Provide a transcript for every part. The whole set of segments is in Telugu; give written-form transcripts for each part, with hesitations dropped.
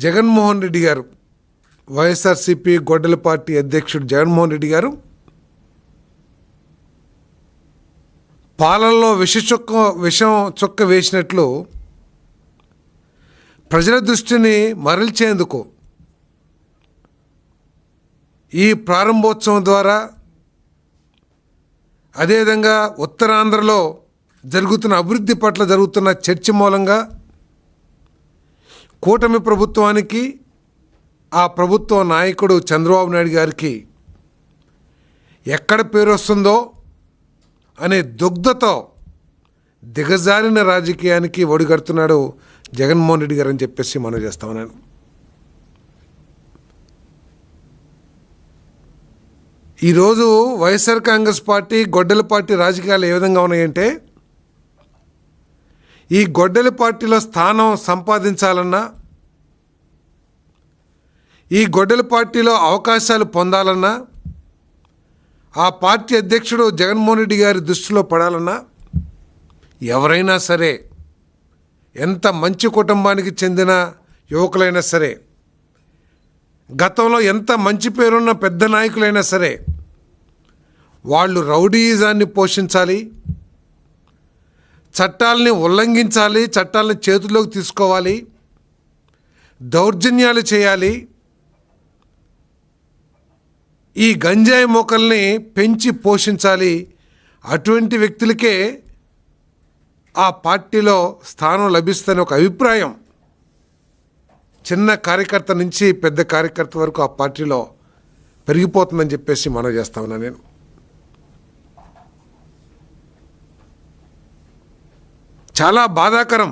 జగన్మోహన్ రెడ్డి గారు, వైఎస్ఆర్సీపీ గొడ్డల పార్టీ అధ్యక్షుడు జగన్మోహన్ రెడ్డి గారు పాలనలో విషం చుక్క వేసినట్లు ప్రజల దృష్టిని మరల్చేందుకు ఈ ప్రారంభోత్సవం ద్వారా, అదేవిధంగా ఉత్తరాంధ్రలో జరుగుతున్న అభివృద్ధి పట్ల జరుగుతున్న చర్చ మూలంగా కూటమి ప్రభుత్వానికి, ఆ ప్రభుత్వ నాయకుడు చంద్రబాబు నాయుడు గారికి ఎక్కడ పేరు వస్తుందో అనే దుగ్ధతో దిగజారిన రాజకీయానికి ఒడిగడుతున్నాడు జగన్మోహన్ రెడ్డి గారు అని చెప్పేసి మనం చేస్తా ఉన్నాను. ఈరోజు వైఎస్ఆర్ కాంగ్రెస్ పార్టీ, గొడ్డల పార్టీ రాజకీయాలు ఏ విధంగా ఉన్నాయంటే, ఈ గొడ్డలి పార్టీలో స్థానం సంపాదించాలన్నా, ఈ గొడ్డలి పార్టీలో అవకాశాలు పొందాలన్నా, ఆ పార్టీ అధ్యక్షుడు జగన్మోహన్ రెడ్డి గారి దృష్టిలో పడాలన్నా ఎవరైనా సరే, ఎంత మంచి కుటుంబానికి చెందిన యువకులైనా సరే, గతంలో ఎంత మంచి పేరున్న పెద్ద నాయకులైనా సరే, వాళ్ళు రౌడీయిజాన్ని పోషించాలి, చట్టాలని ఉల్లంఘించాలి, చట్టాలని చేతుల్లోకి తీసుకోవాలి, దౌర్జన్యాలు చేయాలి, ఈ గంజాయి మొక్కల్ని పెంచి పోషించాలి. అటువంటి వ్యక్తులకే ఆ పార్టీలో స్థానం లభిస్తుందని ఒక అభిప్రాయం చిన్న కార్యకర్త నుంచి పెద్ద కార్యకర్త వరకు ఆ పార్టీలో పెరిగిపోతుందని చెప్పేసి మనం చేస్తా ఉన్నా. నేను చాలా బాధాకరం.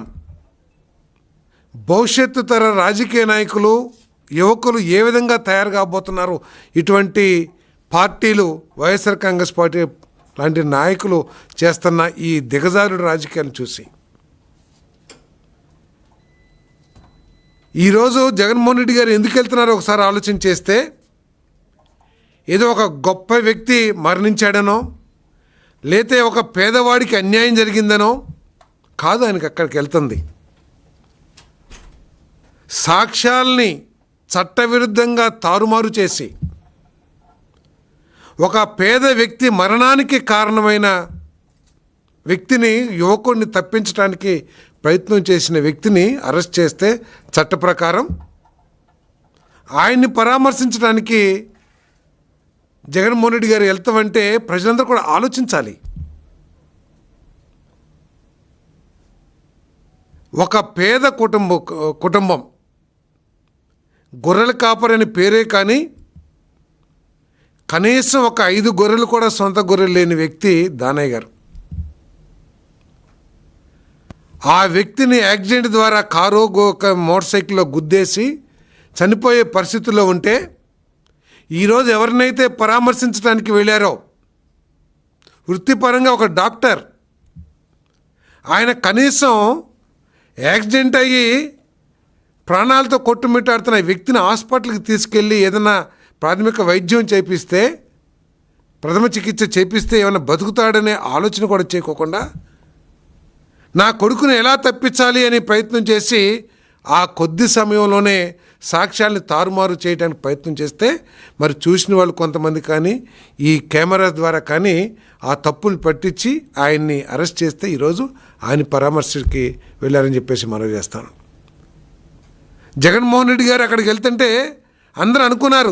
భవిష్యత్తు తర రాజకీయ నాయకులు, యువకులు ఏ విధంగా తయారు కాబోతున్నారు, ఇటువంటి పార్టీలు, వైఎస్ఆర్ కాంగ్రెస్ పార్టీ లాంటి నాయకులు చేస్తున్న ఈ దిగజారుడు రాజకీయాలను చూసి. ఈరోజు జగన్మోహన్ రెడ్డి గారు ఎందుకు వెళ్తున్నారో ఒకసారి ఆలోచన చేస్తే, ఏదో ఒక గొప్ప వ్యక్తి మరణించాడనో, లేతే ఒక పేదవాడికి అన్యాయం జరిగిందనో కాదు ఆయనకి అక్కడికి వెళ్తుంది. సాక్ష్యాల్ని చట్టవిరుద్ధంగా తారుమారు చేసి, ఒక పేద వ్యక్తి మరణానికి కారణమైన వ్యక్తిని, యువకుడిని తప్పించడానికి ప్రయత్నం చేసిన వ్యక్తిని అరెస్ట్ చేస్తే చట్ట ప్రకారం ఆయన్ని పరామర్శించడానికి జగన్మోహన్ రెడ్డి గారు వెళ్తామంటే ప్రజలందరూ కూడా ఆలోచించాలి. ఒక పేద కుటుంబం గొర్రెల కాపరని పేరే కానీ కనీసం ఒక 5 గొర్రెలు కూడా సొంత గొర్రెలు లేని వ్యక్తి దానయ్య గారు. ఆ వ్యక్తిని యాక్సిడెంట్ ద్వారా కారు, ఒక మోటార్ సైకిల్లో గుద్దేసి చనిపోయే పరిస్థితుల్లో ఉంటే, ఈరోజు ఎవరినైతే పరామర్శించడానికి వెళ్ళారో వృత్తిపరంగా ఒక డాక్టర్, ఆయన కనీసం యాక్సిడెంట్ అయ్యి ప్రాణాలతో కొట్టుమిట్టాడుతున్న వ్యక్తిని హాస్పిటల్కి తీసుకెళ్ళి ఏదైనా ప్రాథమిక వైద్యం చేపిస్తే, ప్రథమ చికిత్స చేపిస్తే ఏమైనా బతుకుతాడనే ఆలోచన కూడా చేయకోకుండా నా కొడుకుని ఎలా తప్పించాలి అని ప్రయత్నం చేసి ఆ కొద్ది సమయంలోనే సాక్ష్యాన్ని తారుమారు చేయడానికి ప్రయత్నం చేస్తే, మరి చూసిన వాళ్ళు కొంతమంది కానీ ఈ కెమెరా ద్వారా కానీ ఆ తప్పులు పట్టించి ఆయన్ని అరెస్ట్ చేస్తే ఈరోజు ఆయన పరామర్శకి వెళ్ళారని చెప్పేసి మనం చేస్తాను. జగన్మోహన్ రెడ్డి గారు అక్కడికి వెళ్తుంటే అందరూ అనుకున్నారు,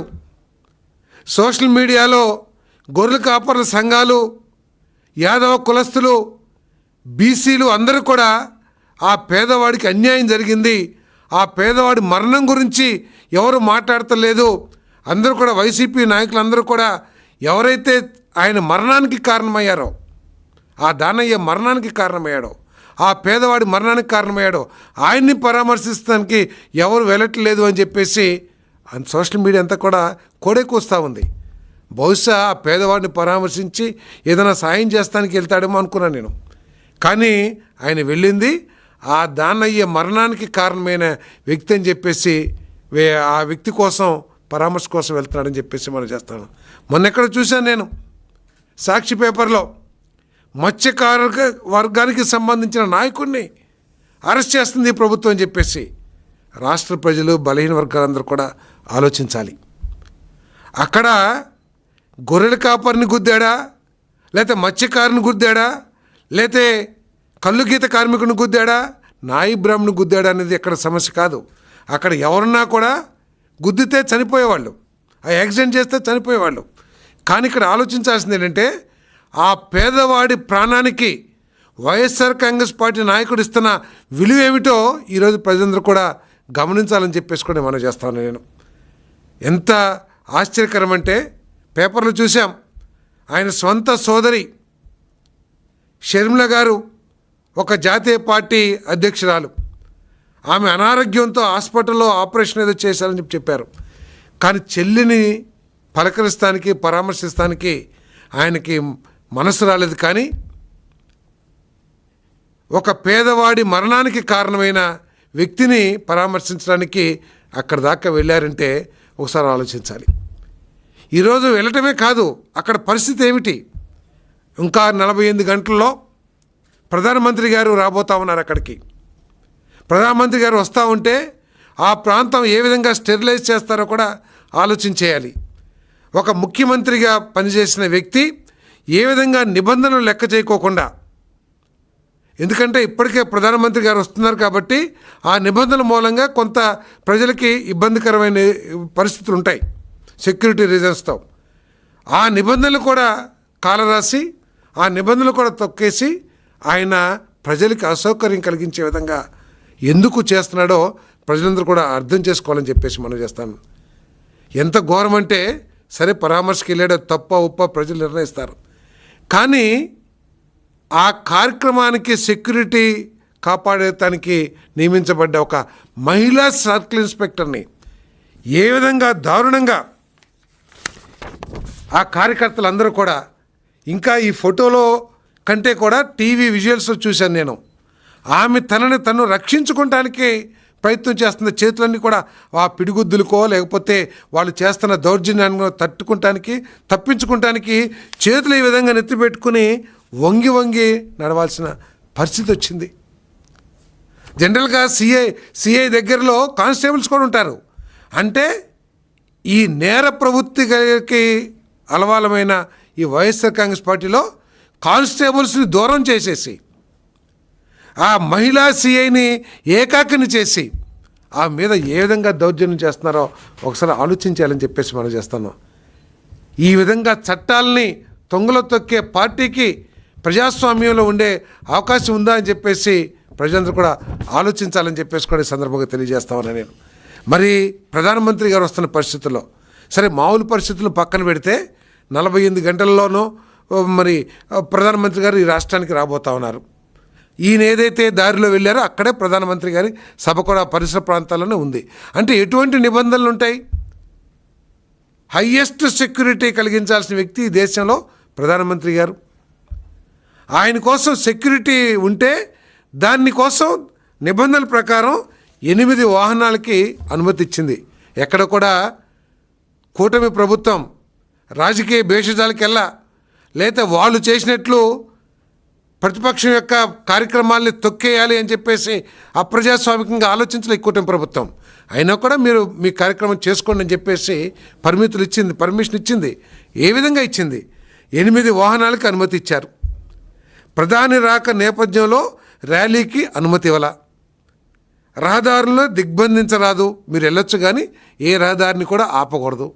సోషల్ మీడియాలో గొర్రెల కాపర్ల సంఘాలు, యాదవ కులస్తులు, బీసీలు అందరూ కూడా ఆ పేదవాడికి అన్యాయం జరిగింది, ఆ పేదవాడి మరణం గురించి ఎవరు మాట్లాడతలేదు, అందరూ కూడా వైసీపీ నాయకులందరూ కూడా ఎవరైతే ఆయన మరణానికి కారణమయ్యారో, ఆ దానయ్య మరణానికి కారణమయ్యాడో, ఆ పేదవాడి మరణానికి కారణమయ్యాడో ఆయన్ని పరామర్శించడానికి ఎవరు వెళ్ళట్లేదు అని చెప్పేసి సోషల్ మీడియా అంతా కూడా కోడెకూస్తూ ఉంది. బహుశా ఆ పేదవాడిని పరామర్శించి ఏదైనా సాయం చేస్తానికి వెళ్తాడేమో అనుకున్నాను నేను. కానీ ఆయన వెళ్ళింది ఆ దానయ్య మరణానికి కారణమైన వ్యక్తి అని చెప్పేసి, ఆ వ్యక్తి కోసం పరామర్శ కోసం వెళ్తున్నాడని చెప్పేసి మనం చేస్తాను. మొన్న ఎక్కడ చూశాను నేను, సాక్షి పేపర్లో మత్స్యకార వర్గానికి సంబంధించిన నాయకుడిని అరెస్ట్ చేస్తుంది ఈ ప్రభుత్వం అని చెప్పేసి రాష్ట్ర ప్రజలు బలహీన వర్గాలందరూ కూడా ఆలోచించాలి. అక్కడ గొర్రెల కాపరిని గుద్దాడా, లేకపోతే మత్స్యకారుని గుద్దాడా, లేతే కళ్ళు గీత కార్మికుని గుద్దాడా, నాయి బ్రాహ్మణుని గుద్దాడా అనేది ఎక్కడ సమస్య కాదు. అక్కడ ఎవరన్నా కూడా గుద్దితే చనిపోయేవాళ్ళు, ఆ యాక్సిడెంట్ చేస్తే చనిపోయేవాళ్ళు. కానీ ఇక్కడ ఆలోచించాల్సింది ఏంటంటే ఆ పేదవాడి ప్రాణానికి వైఎస్ఆర్ కాంగ్రెస్ పార్టీ నాయకుడు ఇస్తున్న విలువ ఏమిటో ఈరోజు ప్రజలందరూ కూడా గమనించాలని చెప్పేసి కూడా మనం చేస్తాను. నేను ఎంత ఆశ్చర్యకరం అంటే పేపర్లు చూసాం, ఆయన స్వంత సోదరి షర్మిల గారు ఒక జాతీయ పార్టీ అధ్యక్షురాలు, ఆమె అనారోగ్యంతో హాస్పిటల్లో ఆపరేషన్ ఏదో చేశారని చెప్పారు. కానీ చెల్లిని పలకరిస్తానికి పరామర్శిస్తానికి ఆయనకి మనసు రాలేదు. కానీ ఒక పేదవాడి మరణానికి కారణమైన వ్యక్తిని పరామర్శించడానికి అక్కడ దాకా వెళ్ళారంటే ఒకసారి ఆలోచించాలి. ఈరోజు వెళ్ళటమే కాదు, అక్కడ పరిస్థితి ఏమిటి? ఇంకా 48 గంటల్లో ప్రధానమంత్రి గారు రాబోతా ఉన్నారు. అక్కడికి ప్రధానమంత్రి గారు వస్తూ ఉంటే ఆ ప్రాంతం ఏ విధంగా స్టెరిలైజ్ చేస్తారో కూడా ఆలోచించేయాలి. ఒక ముఖ్యమంత్రిగా పనిచేసిన వ్యక్తి ఏ విధంగా నిబంధనలు లెక్క చేయకోకుండా, ఎందుకంటే ఇప్పటికే ప్రధానమంత్రి గారు వస్తున్నారు కాబట్టి ఆ నిబంధనల మూలంగా కొంత ప్రజలకి ఇబ్బందికరమైన పరిస్థితులు ఉంటాయి సెక్యూరిటీ రీజన్స్తో. ఆ నిబంధనలు కూడా కాలరాసి ఆ నిబంధనలు కూడా తొక్కేసి ఆయన ప్రజలకి అసౌకర్యం కలిగించే విధంగా ఎందుకు చేస్తున్నాడో ప్రజలందరూ కూడా అర్థం చేసుకోవాలని చెప్పేసి మనం చేస్తాను. ఎంత ఘోరం అంటే సరే పరామర్శకి వెళ్ళాడో తప్ప ఉప్ప ప్రజలు నిర్ణయిస్తారు. కానీ ఆ కార్యక్రమానికి సెక్యూరిటీ కాపాడటానికి నియమించబడ్డ ఒక మహిళా సర్కిల్ ఇన్స్పెక్టర్ని ఏ విధంగా దారుణంగా ఆ కార్యకర్తలందరూ కూడా, ఇంకా ఈ ఫోటోలో కంటే కూడా టీవీ విజువల్స్ చూశాను నేను, ఆమె తనని తను రక్షించుకోవటానికి ప్రయత్నం చేస్తున్న చేతులన్నీ కూడా ఆ పిడిగుద్దులకో లేకపోతే వాళ్ళు చేస్తున్న దౌర్జన్యాన్ని తప్పించుకుంటానికి చేతులు ఈ విధంగా నెత్తిపెట్టుకుని వంగి వంగి నడవాల్సిన పరిస్థితి వచ్చింది. జనరల్గా సిఐ దగ్గరలో కానిస్టేబుల్స్ కూడా ఉంటారు. అంటే ఈ నేర ప్రవృత్తికి అలవాలమైన ఈ వైఎస్ఆర్ కాంగ్రెస్ పార్టీలో కానిస్టేబుల్స్ని దూరం చేసేసి ఆ మహిళా సిఐని ఏకాకిని చేసి ఆ మీద ఏ విధంగా దౌర్జన్యం చేస్తున్నారో ఒకసారి ఆలోచించాలని చెప్పేసి మనం చేస్తున్నాం. ఈ విధంగా చట్టాలని తొంగలో తొక్కే పార్టీకి ప్రజాస్వామ్యంలో ఉండే అవకాశం ఉందా అని చెప్పేసి ప్రజలందరూ కూడా ఆలోచించాలని చెప్పేసి కూడా ఈ సందర్భంగా తెలియజేస్తామని నేను. మరి ప్రధానమంత్రి గారు వస్తున్న పరిస్థితుల్లో సరే మామూలు పరిస్థితులను పక్కన పెడితే 48 గంటల్లోనూ మరి ప్రధానమంత్రి గారు ఈ రాష్ట్రానికి రాబోతా ఉన్నారు. ఈయన ఏదైతే దారిలో వెళ్ళారో అక్కడే ప్రధానమంత్రి గారి సభ కూడా పరిసర ప్రాంతాల్లోనే ఉంది. అంటే ఎటువంటి నిబంధనలు ఉంటాయి? హయ్యెస్ట్ సెక్యూరిటీ కలిగించాల్సిన వ్యక్తి ఈ దేశంలో ప్రధానమంత్రి గారు. ఆయన కోసం సెక్యూరిటీ ఉంటే దాని కోసం నిబంధనల ప్రకారం 8 వాహనాలకి అనుమతి ఇచ్చింది. ఎక్కడ కూడా కూటమి ప్రభుత్వం రాజకీయ భేషజాలకెల్లా లేదా వాళ్ళు చేసినట్లు ప్రతిపక్షం యొక్క కార్యక్రమాల్ని తొక్కేయాలి అని చెప్పేసి అప్రజాస్వామికంగా ఆలోచించలే కూటమి ప్రభుత్వం. అయినా కూడా మీరు మీ కార్యక్రమం చేసుకోండి అని చెప్పేసి పర్మిషన్ ఇచ్చింది. ఏ విధంగా ఇచ్చింది? 8 వాహనాలకి అనుమతి ఇచ్చారు. ప్రధాని రాక నేపథ్యంలో ర్యాలీకి అనుమతి ఇవ్వాల. రహదారులను దిగ్బంధించరాదు, మీరు వెళ్ళొచ్చు కానీ ఏ రహదారిని కూడా ఆపకూడదు,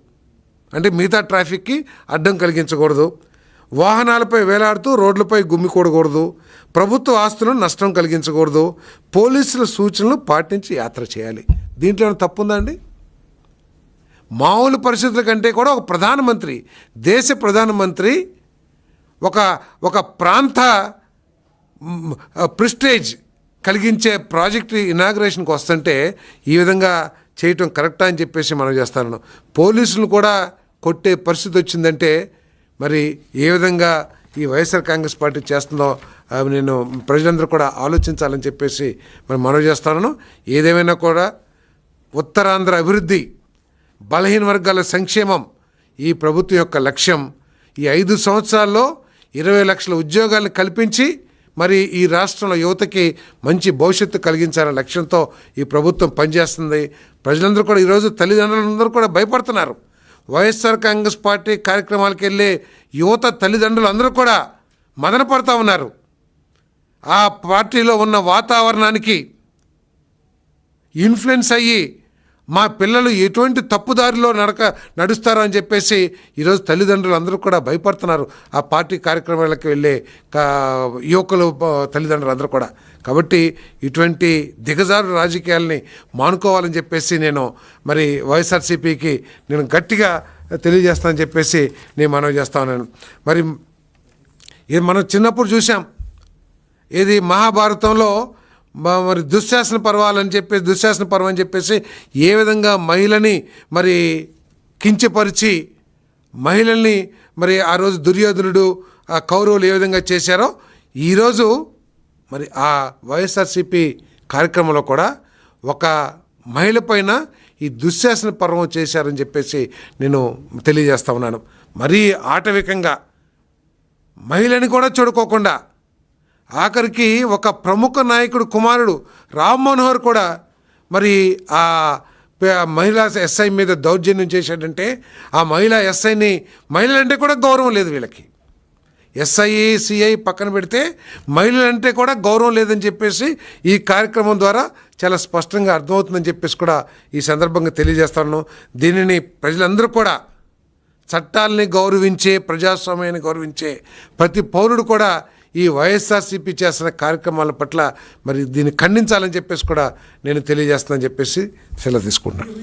అంటే మిగతా ట్రాఫిక్కి అడ్డం కలిగించకూడదు. వాహనాలపై వేలాడుతూ రోడ్లపై గుమ్మికూడకూడదు. ప్రభుత్వ ఆస్తులను నష్టం కలిగించకూడదు. పోలీసుల సూచనలు పాటించి యాత్ర చేయాలి. దీంట్లో ఏమైనా తప్పు ఉందా అండి? మామూలు పరిస్థితుల కంటే కూడా ఒక ప్రధానమంత్రి, దేశ ప్రధానమంత్రి ఒక ప్రాంత ప్రిస్టేజ్ కలిగించే ప్రాజెక్ట్ ఇనాగ్రేషన్కి వస్తుంటే ఈ విధంగా చేయటం కరెక్టా అని చెప్పేసి మనం చేస్తాను. పోలీసులు కూడా కొట్టే పరిస్థితి వచ్చిందంటే మరి ఏ విధంగా ఈ వైఎస్ఆర్ కాంగ్రెస్ పార్టీ చేస్తుందో నేను ప్రజలందరూ కూడా ఆలోచించాలని చెప్పేసి మనం చేస్తాను. ఏదేమైనా కూడా ఉత్తరాంధ్ర అభివృద్ధి, బలహీన వర్గాల సంక్షేమం ఈ ప్రభుత్వం యొక్క లక్ష్యం. ఈ 5 సంవత్సరాల్లో 20 లక్షల ఉద్యోగాలను కల్పించి మరి ఈ రాష్ట్రంలో యువతకి మంచి భవిష్యత్తు కలిగించాలనే లక్ష్యంతో ఈ ప్రభుత్వం పనిచేస్తుంది. ప్రజలందరూ కూడా ఈరోజు తల్లిదండ్రులందరూ కూడా భయపడుతున్నారు. వైఎస్ఆర్ కాంగ్రెస్ పార్టీ కార్యక్రమాలకు వెళ్ళే యువత తల్లిదండ్రులు అందరూ కూడా మదన పడుతూ ఉన్నారు. ఆ పార్టీలో ఉన్న వాతావరణానికి ఇన్ఫ్లుయెన్స్ అయ్యి మా పిల్లలు ఎటువంటి తప్పుదారిలో నడుస్తారో అని చెప్పేసి ఈరోజు తల్లిదండ్రులు అందరూ కూడా భయపడుతున్నారు ఆ పార్టీ కార్యక్రమాలకు వెళ్ళే యువకులు తల్లిదండ్రులు అందరూ కూడా. కాబట్టి ఇటువంటి దిగజారు రాజకీయాలని మానుకోవాలని చెప్పేసి నేను మరి వైఎస్ఆర్సీపీకి నేను గట్టిగా తెలియజేస్తానని చెప్పేసి నేను మనవి చేస్తా ఉన్నాను. మరి ఇది మనం చిన్నప్పుడు చూసాం, ఇది మహాభారతంలో మరి దుశ్శాసన పర్వం అని చెప్పేసి ఏ విధంగా మహిళని మరి కించపరిచి మహిళల్ని మరి ఆ రోజు దుర్యోధనుడు ఆ కౌరవులు ఏ విధంగా చేశారో ఈరోజు మరి ఆ వైఎస్ఆర్సీపీ కార్యక్రమంలో కూడా ఒక మహిళ పైన ఈ దుశ్శాసన పర్వం చేశారని చెప్పేసి నేను తెలియజేస్తా ఉన్నాను. మరీ ఆటవికంగా మహిళని కూడా చూడుకోకుండా ఆఖరికి ఒక ప్రముఖ నాయకుడు కుమారుడు రామ్ మనోహర్ కూడా మరి ఆ మహిళా ఎస్ఐ మీద దౌర్జన్యం చేశాడంటే ఆ మహిళా ఎస్ఐని మహిళలంటే కూడా గౌరవం లేదు వీళ్ళకి. ఎస్ఐ సిఐ పక్కన పెడితే మహిళలంటే కూడా గౌరవం లేదని చెప్పేసి ఈ కార్యక్రమం ద్వారా చాలా స్పష్టంగా అర్థమవుతుందని చెప్పేసి కూడా ఈ సందర్భంగా తెలియజేస్తాను. దీనిని ప్రజలందరూ కూడా చట్టాలని గౌరవించే ప్రజాస్వామ్యాన్ని గౌరవించే ప్రతి పౌరుడు కూడా ఈ వైఎస్ఆర్సీపీ చేస్తున్న కార్యక్రమాల పట్ల మరి దీన్ని ఖండించాలని చెప్పేసి కూడా నేను తెలియజేస్తానని చెప్పేసి సెలవు తీసుకుంటున్నాను.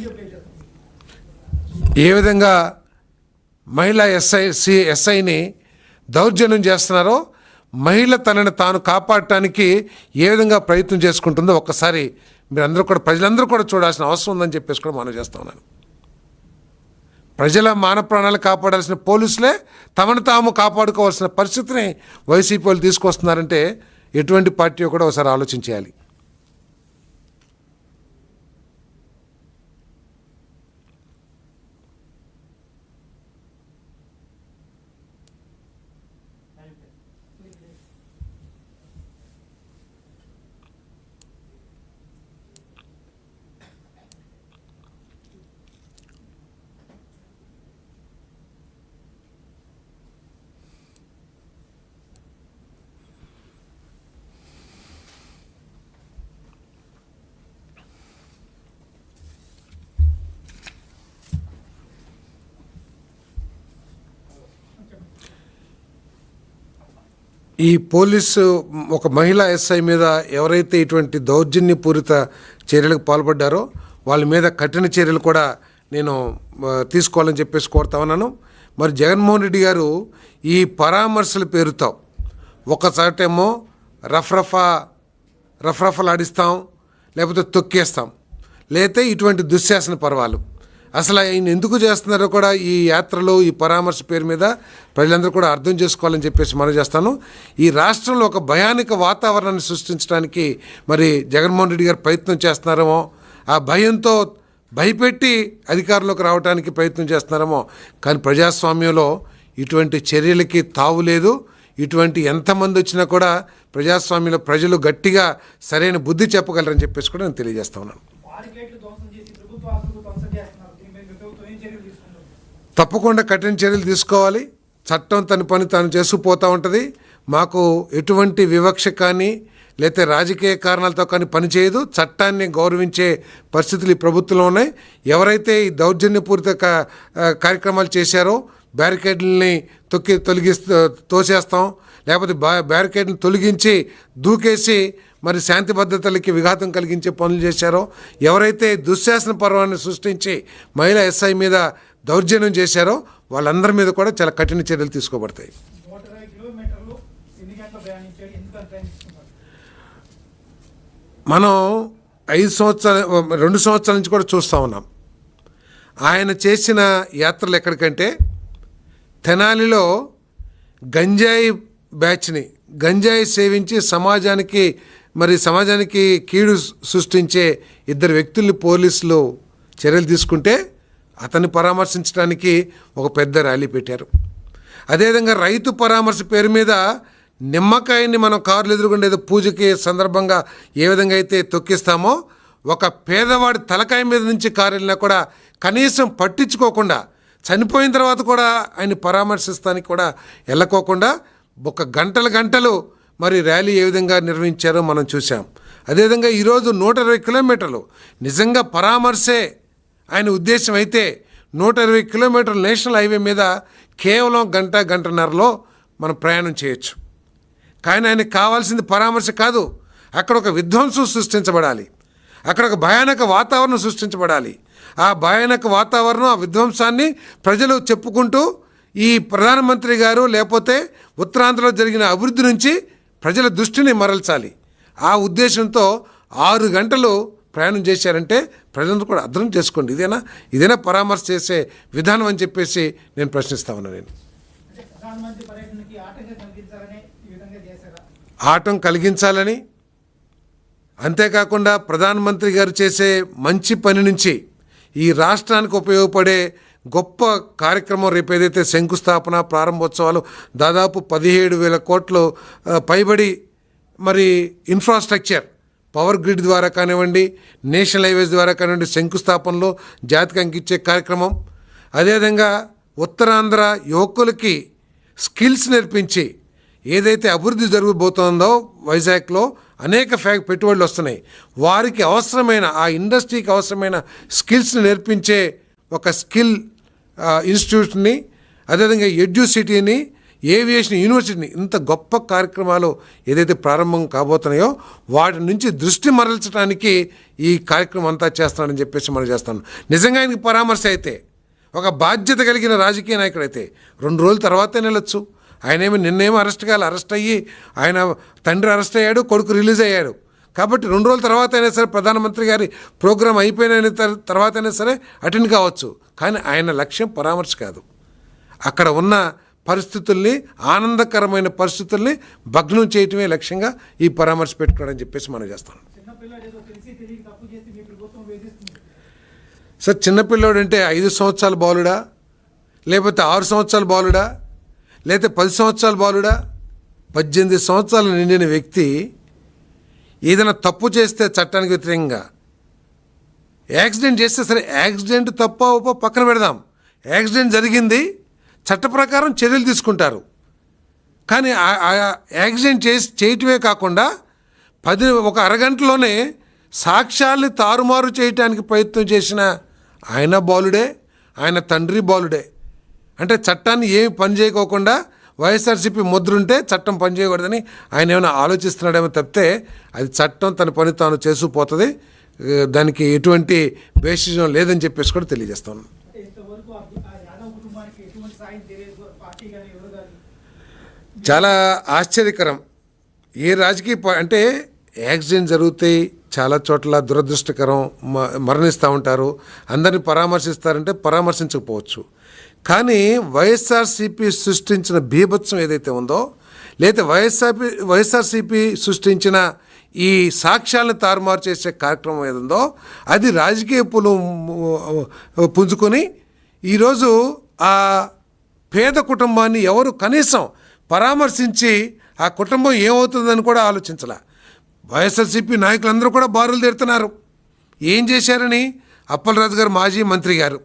ఏ విధంగా మహిళా ఎస్ఐని దౌర్జన్యం చేస్తున్నారో మహిళ తనని తాను కాపాడటానికి ఏ విధంగా ప్రయత్నం చేసుకుంటుందో ఒక్కసారి మీరందరూ కూడా ప్రజలందరూ కూడా చూడాల్సిన అవసరం ఉందని చెప్పేసి కూడా మనం చేస్తా ఉన్నాను. ప్రజల మాన ప్రాణాలు కాపాడాల్సిన పోలీసులే తమను తాము కాపాడుకోవాల్సిన పరిస్థితిని వైసీపీ వాళ్ళు తీసుకొస్తున్నారంటే ఎటువంటి పార్టీ కూడా ఒకసారి ఆలోచించేయాలి. ఈ పోలీసు ఒక మహిళా ఎస్ఐ మీద ఎవరైతే ఇటువంటి దౌర్జన్యపూరిత చర్యలకు పాల్పడ్డారో వాళ్ళ మీద కఠిన చర్యలు కూడా నేను తీసుకోవాలని చెప్పేసి కోరుతా ఉన్నాను. మరి జగన్మోహన్ రెడ్డి గారు ఈ పరామర్శల పేరుతో ఒకసాటేమో రఫ్రఫలు ఆడిస్తాం, లేకపోతే తొక్కేస్తాం, లేకపోతే ఇటువంటి దుశ్శాసన పర్వాలు అసలు ఆయన ఎందుకు చేస్తున్నారో కూడా ఈ యాత్రలో ఈ పరామర్శ పేరు మీద ప్రజలందరూ కూడా అర్థం చేసుకోవాలని చెప్పేసి మనం చేస్తాను. ఈ రాష్ట్రంలో ఒక భయానక వాతావరణాన్ని సృష్టించడానికి మరి జగన్మోహన్ రెడ్డి గారు ప్రయత్నం చేస్తున్నారేమో, ఆ భయంతో భయపెట్టి అధికారంలోకి రావడానికి ప్రయత్నం చేస్తున్నారేమో. కానీ ప్రజాస్వామ్యంలో ఇటువంటి చర్యలకి తావు లేదు. ఇటువంటి ఎంతమంది వచ్చినా కూడా ప్రజాస్వామ్యంలో ప్రజలు గట్టిగా సరైన బుద్ధి చెప్పగలరని చెప్పేసి కూడా నేను తెలియజేస్తా ఉన్నాను. తప్పకుండా కఠిన చర్యలు తీసుకోవాలి. చట్టం తన పని తాను చేసుకుపోతూ ఉంటుంది. మాకు ఎటువంటి వివక్ష కానీ లేకపోతే రాజకీయ కారణాలతో కానీ పనిచేయదు. చట్టాన్ని గౌరవించే పరిస్థితులు ఈ ప్రభుత్వంలో ఉన్నాయి. ఎవరైతే ఈ దౌర్జన్యపూరిత కార్యక్రమాలు చేశారో బ్యారికేడ్లని తోసేస్తాం, లేకపోతే బ్యారికేడ్ని తొలగించి దూకేసి మరి శాంతి భద్రతలకి విఘాతం కలిగించే పనులు చేశారో, ఎవరైతే దుశ్శాసన పర్వాన్ని సృష్టించి మహిళా ఎస్ఐ మీద దౌర్జన్యం చేశారో వాళ్ళందరి మీద కూడా చాలా కఠిన చర్యలు తీసుకోబడతాయి. మనం 2 సంవత్సరాల నుంచి కూడా చూస్తూ ఉన్నాం. ఆయన చేసిన యాత్రలు ఎక్కడికంటే తెనాలిలో గంజాయి బ్యాచ్ని గంజాయి సేవించి సమాజానికి కీడు సృష్టించే 2 వ్యక్తుల్ని పోలీసులు చర్యలు తీసుకుంటే అతన్ని పరామర్శించడానికి ఒక పెద్ద ర్యాలీ పెట్టారు. అదేవిధంగా రైతు పరామర్శ పేరు మీద నిమ్మకాయని మనం కారులు ఎదురుగుండా ఏదో పూజకి సందర్భంగా ఏ విధంగా అయితే తొక్కిస్తామో, ఒక పేదవాడి తలకాయ మీద నుంచి కారు వెళ్ళినా కూడా కనీసం పట్టించుకోకుండా, చనిపోయిన తర్వాత కూడా ఆయన పరామర్శిస్తానికి కూడా వెళ్ళకోకుండా ఒక గంటలు మరి ర్యాలీ ఏ విధంగా నిర్వహించారో మనం చూసాం. అదేవిధంగా ఈరోజు 120 కిలోమీటర్లు నిజంగా పరామర్శే ఆయన ఉద్దేశం అయితే 120 కిలోమీటర్ల నేషనల్ హైవే మీద కేవలం గంటన్నరలో మనం ప్రయాణం చేయొచ్చు. కానీ ఆయనకు కావాల్సింది పరామర్శ కాదు, అక్కడ ఒక విధ్వంసం సృష్టించబడాలి, అక్కడ ఒక భయానక వాతావరణం సృష్టించబడాలి. ఆ భయానక వాతావరణం, ఆ విధ్వంసాన్ని ప్రజలు చెప్పుకుంటూ ఈ ప్రధానమంత్రి గారు లేకపోతే ఉత్తరాంధ్రలో జరిగిన అభివృద్ధి నుంచి ప్రజల దృష్టిని మరల్చాలి. ఆ ఉద్దేశంతో 6 గంటలు ప్రయాణం చేశారంటే ప్రజలందరూ కూడా అర్థం చేసుకోండి, ఇదేనా పరామర్శ చేసే విధానం అని చెప్పేసి నేను ప్రశ్నిస్తా ఉన్నాను. నేను ఆటం కలిగించాలని, అంతేకాకుండా ప్రధానమంత్రి గారు చేసే మంచి పని నుంచి ఈ రాష్ట్రానికి ఉపయోగపడే గొప్ప కార్యక్రమం రేపు ఏదైతే శంకుస్థాపన ప్రారంభోత్సవాలు దాదాపు 17,000 కోట్లు పైబడి మరి ఇన్ఫ్రాస్ట్రక్చర్ పవర్ గ్రిడ్ ద్వారా కానివ్వండి, నేషనల్ హైవేస్ ద్వారా కానివ్వండి శంకుస్థాపనలో జాతికి అంకించే కార్యక్రమం, అదేవిధంగా ఉత్తరాంధ్ర యువకులకి స్కిల్స్ నేర్పించి ఏదైతే అభివృద్ధి జరగబోతోందో వైజాగ్లో అనేక పెట్టుబడులు వస్తున్నాయి, వారికి అవసరమైన ఆ ఇండస్ట్రీకి అవసరమైన స్కిల్స్ని నేర్పించే ఒక స్కిల్ ఇన్స్టిట్యూట్ని, అదేవిధంగా ఎడ్యుసిటీని, ఏవియేషన్ యూనివర్సిటీని, ఇంత గొప్ప కార్యక్రమాలు ఏదైతే ప్రారంభం కాబోతున్నాయో వాటి నుంచి దృష్టి మరల్చడానికి ఈ కార్యక్రమం అంతా చేస్తానని చెప్పేసి మనం చేస్తాను. నిజంగా ఆయనకి పరామర్శ అయితే, ఒక బాధ్యత కలిగిన రాజకీయ నాయకుడైతే 2 రోజుల తర్వాతే వెళ్ళొచ్చు. నిన్నేమో అరెస్ట్ అయ్యి ఆయన తండ్రి అరెస్ట్ అయ్యాడు, కొడుకు రిలీజ్ అయ్యాడు. కాబట్టి 2 రోజుల తర్వాత అయినా సరే ప్రధానమంత్రి గారి ప్రోగ్రాం అయిపోయిన తర్వాత అయినా సరే అటెండ్ కావచ్చు. కానీ ఆయన లక్ష్యం పరామర్శ కాదు, అక్కడ ఉన్న పరిస్థితుల్ని, ఆనందకరమైన పరిస్థితుల్ని భగ్నం చేయటమే లక్ష్యంగా ఈ పరామర్శ పెట్టుకోవడం చెప్పేసి మనం చేస్తాం. సార్, చిన్నపిల్లోడు అంటే 5 సంవత్సరాల బాలుడా, లేకపోతే 6 సంవత్సరాల బాలుడా, లేకపోతే 10 సంవత్సరాల బాలుడా? 18 సంవత్సరాలు నిండిన వ్యక్తి ఏదైనా తప్పు చేస్తే చట్టానికి వ్యతిరేకంగా యాక్సిడెంట్ చేస్తే సరే, యాక్సిడెంట్ తప్ప ఒప్ప పక్కన పెడదాం, యాక్సిడెంట్ జరిగింది, చట్ట ప్రకారం చర్యలు తీసుకుంటారు. కానీ యాక్సిడెంట్ చేయటమే కాకుండా ఒక అరగంటలోనే సాక్ష్యాల్ని తారుమారు చేయటానికి ప్రయత్నం చేసిన ఆయన బాలుడే, ఆయన తండ్రి బాలుడే. అంటే చట్టాన్ని ఏమి పని చేయకోకుండా వైఎస్ఆర్సీపీ ముద్రుంటే చట్టం పనిచేయకూడదని ఆయన ఏమైనా ఆలోచిస్తున్నాడేమో తప్పితే అది చట్టం తన పని తాను చేసుకుపోతుంది, దానికి ఎటువంటి బేసిజం లేదని చెప్పేసి కూడా తెలియజేస్తాను. చాలా ఆశ్చర్యకరం. ఏ రాజకీయ అంటే యాక్సిడెంట్ జరుగుతాయి చాలా చోట్ల, దురదృష్టకరం, మరణిస్తూ ఉంటారు, అందరిని పరామర్శిస్తారంటే పరామర్శించకపోవచ్చు. కానీ వైఎస్ఆర్సీపీ సృష్టించిన బీభత్సం ఏదైతే ఉందో, లేదా వైఎస్ఆర్సీపీ సృష్టించిన ఈ సాక్ష్యాలను తారుమారు చేసే కార్యక్రమం ఏదుందో అది రాజకీయ పుంజుకొని ఈరోజు ఆ పేద కుటుంబాన్ని ఎవరు కనీసం పరామర్శించి ఆ కుటుంబం ఏమవుతుందని కూడా ఆలోచించలే. వైఎస్ఆర్సీపీ నాయకులందరూ కూడా బారులు తీరుతున్నారు. ఏం చేశారని? అప్పలరాజు గారు మాజీ మంత్రి గారు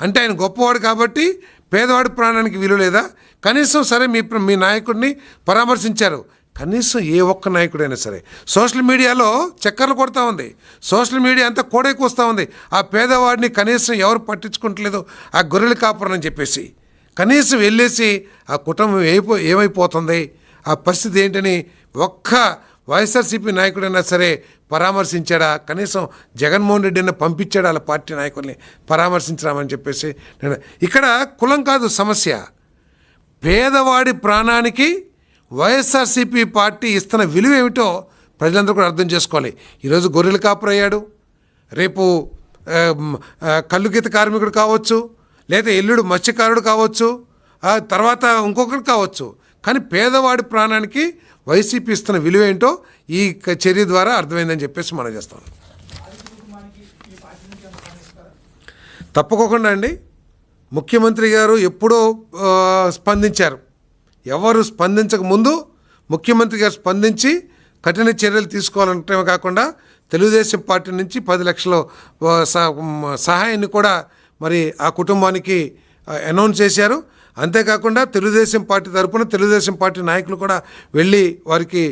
అంటే ఆయన గొప్పవాడు కాబట్టి పేదవాడి ప్రాణానికి విలువ లేదా? కనీసం సరే మీ నాయకుడిని పరామర్శించారు. కనీసం ఏ ఒక్క నాయకుడైనా సరే సోషల్ మీడియాలో చక్కర్లు కొడతా ఉంది, సోషల్ మీడియా అంతా కోడైకొస్తూ ఉంది. ఆ పేదవాడిని కనీసం ఎవరు పట్టించుకుంటలేదు, ఆ గొర్రెల కాపురం అని చెప్పేసి. కనీసం వెళ్ళేసి ఆ కుటుంబం ఏమైపోతుంది, ఆ పరిస్థితి ఏంటని ఒక్క వైఎస్ఆర్సీపీ నాయకుడైనా సరే పరామర్శించాడా? కనీసం జగన్మోహన్ రెడ్డి అయినా పంపించాడు వాళ్ళ పార్టీ నాయకుల్ని పరామర్శించడామని చెప్పేసి. ఇక్కడ కులం కాదు సమస్య, పేదవాడి ప్రాణానికి వైఎస్ఆర్సీపీ పార్టీ ఇస్తున్న విలువ ఏమిటో ప్రజలందరూ కూడా అర్థం చేసుకోవాలి. ఈరోజు గొర్రెల కాపురు అయ్యాడు, రేపు కల్లుగీత కార్మికుడు కావచ్చు, లేదా ఎల్లుడు మత్స్యకారుడు కావచ్చు, తర్వాత ఇంకొకరు కావచ్చు. కానీ పేదవాడి ప్రాణానికి వైసీపీ ఇస్తున్న విలువ ఏంటో ఈ చర్య ద్వారా అర్థమైందని చెప్పేసి మనం చేస్తాం. తప్పకుండా అండి. ముఖ్యమంత్రి గారు ఎప్పుడో స్పందించారు. ఎవరు స్పందించక ముందు ముఖ్యమంత్రి గారు స్పందించి కఠిన చర్యలు తీసుకోవాలంటే కాకుండా తెలుగుదేశం పార్టీ నుంచి 10 లక్షల సహాయాన్ని కూడా మరి ఆ కుటుంబానికి అనౌన్స్ చేశారు. అంతేకాకుండా తెలుగుదేశం పార్టీ తరపున తెలుగుదేశం పార్టీ నాయకులు కూడా వెళ్ళి వారికి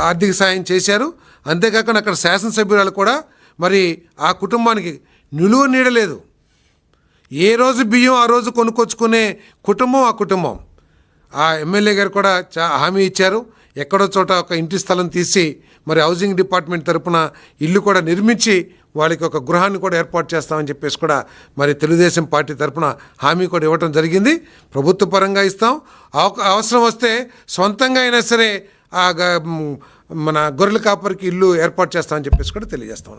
ఆర్థిక సాయం చేశారు. అంతేకాకుండా అక్కడ శాసనసభ్యురాలు కూడా మరి ఆ కుటుంబానికి నిలువ నీడలేదు. ఏ రోజు బియ్యం ఆ రోజు కొనుక్కొచ్చుకునే కుటుంబం ఆ కుటుంబం. ఆ ఎమ్మెల్యే గారు కూడా హామీ ఇచ్చారు, ఎక్కడో చోట ఒక ఇంటి స్థలం తీసి మరి హౌసింగ్ డిపార్ట్మెంట్ తరపున ఇల్లు కూడా నిర్మించి వాళ్ళకి ఒక గృహాన్ని కూడా ఏర్పాటు చేస్తామని చెప్పేసి కూడా మరి తెలుగుదేశం పార్టీ తరపున హామీ కూడా ఇవ్వటం జరిగింది. ప్రభుత్వ పరంగా ఇస్తాం, అవసరం వస్తే సొంతంగా అయినా సరే మన గొర్రెల కాపరికి ఇల్లు ఏర్పాటు చేస్తామని చెప్పేసి కూడా తెలియజేస్తాం.